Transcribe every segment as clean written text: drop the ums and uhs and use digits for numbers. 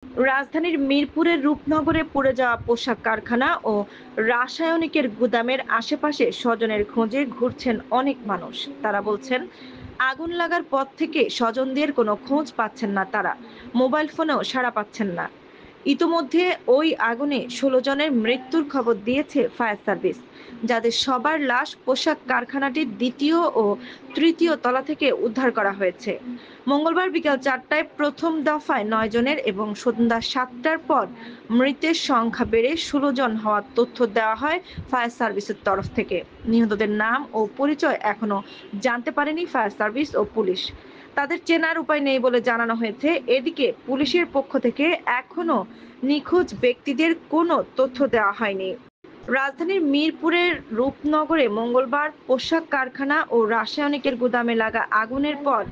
রাজধানীর মিরপুরের রূপনগরে পড়ে যাওয়া পোশাক কারখানা ও রাসায়নিকের গুদামের আশেপাশে স্বজনের খোঁজে ঘুরছেন অনেক মানুষ। তারা বলছেন, আগুন লাগার পর থেকে স্বজনদের কোনো খোঁজ পাচ্ছেন না তারা। মোবাইল ফোনেও সাড়া পাচ্ছেন না। ইতোমধ্যে ওই আগুনে ১৬ জনের মৃত্যুর খবর দিয়েছে ফায়ার সার্ভিস, যাদের সবার লাশ পোশাক কারখানাটির দ্বিতীয় ও তৃতীয় তলা থেকে উদ্ধার করা হয়েছে। মঙ্গলবার বিকেল ৪টায় প্রথম দফায় ৯ জনের এবং সন্ধ্যা ৭টার পর মৃতের সংখ্যা বেড়ে ১৬ জন হওয়ার তথ্য দেওয়া হয় ফায়ার সার্ভিসের তরফ থেকে। নিহতদের নাম ও পরিচয় এখনো জানতে পারেনি ফায়ার সার্ভিস ও পুলিশ। তাদের চেনার উপায় নেই বলে জানানো হয়েছে। এদিকে পুলিশের পক্ষ থেকে এখনো নিখোঁজ ব্যক্তিদের কোনো তথ্য দেওয়া হয়নি। রাজধানীর মিরপুরের রূপনগরে মঙ্গলবার পোশাক কারখানা ও রাসায়নিকের গুদামে লাগা আগুনের পর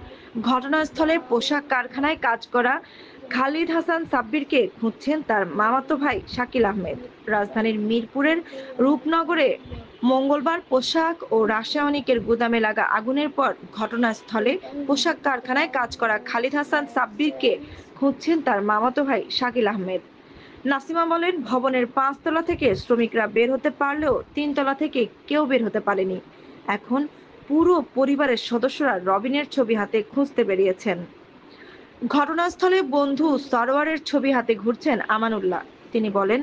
ঘটনাস্থলে পোশাক কারখানায় কাজ করা খালিদ হাসান সাব্বিরকে খুঁজছেন তার মামাতো ভাই শাকিল আহমেদ। রাজধানীর মিরপুরের রূপনগরে মঙ্গলবার পোশাক ও রাসায়নিকের গুদামে লাগা আগুনের পর ঘটনাস্থলে পোশাক কারখানায় কাজ করা খালিদ হাসান সাব্বিরকে খুঁজছেন তার মামাতো ভাই শাকিল আহমেদ। নাসিমা বলেন, ভবনের ৫ তলা থেকে শ্রমিকরা বের হতে পারলেও ৩ তলা থেকে কেউ বের হতে পারেনি। এখন পুরো পরিবারের সদস্যরা রবিনের ছবি হাতে খুঁজতে বেরিয়েছেন। ঘটনাস্থলে বন্ধু সরোয়ারের ছবি হাতে ঘুরছেন আমানুল্লাহ। তিনি বলেন,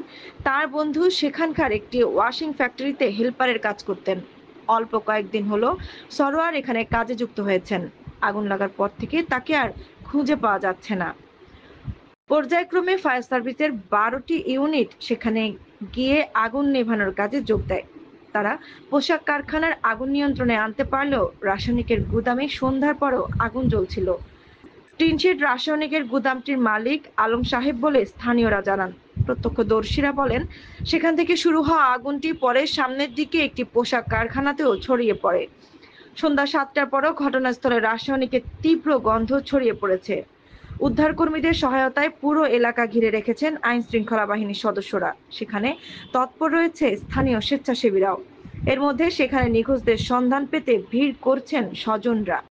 তার বন্ধু সেখানকার একটি ওয়াশিং ফ্যাক্টরিতে হেল্পারের কাজ করতেন। অল্প কয়েকদিন হলো সরোয়ার এখানে কাজে যুক্ত হয়েছেন। আগুন লাগার পর থেকে তাকে আর খুঁজে পাওয়া যাচ্ছে না। পর্যায়ক্রমে ফায়ার সার্ভিসের ১২টি ইউনিট সেখানে গিয়ে আগুন নেভানোর কাজে যোগ দেয়। তারা পোশাক কারখানার আগুন নিয়ন্ত্রণে আনতে পারলেও রাসায়নিকের গুদামে সন্ধ্যার পরও আগুন জ্বলছিল। টিনশেড রাসায়নিকের গুদামটির মালিক আলম সাহেব বলে স্থানীয়রা জানান। প্রত্যক্ষদর্শীরা বলেন, সেখান থেকে শুরু হওয়া আগুনটি পরে সামনের দিকে একটি পোশাক কারখানাতেও ছড়িয়ে পড়ে। সন্ধ্যা ৭টার পরও ঘটনাস্থলে রাসায়নিকের তীব্র গন্ধ ছড়িয়ে পড়েছে। উদ্ধারকর্মীদের সহায়তায় পুরো এলাকা ঘিরে রেখেছেন আইন শৃঙ্খলা বাহিনীর সদস্যরা। সেখানে তৎপর রয়েছে স্থানীয় স্বেচ্ছাসেবীরাও। এর মধ্যে সেখানে নিখোঁজদের সন্ধান পেতে ভিড় করছেন স্বজনরা।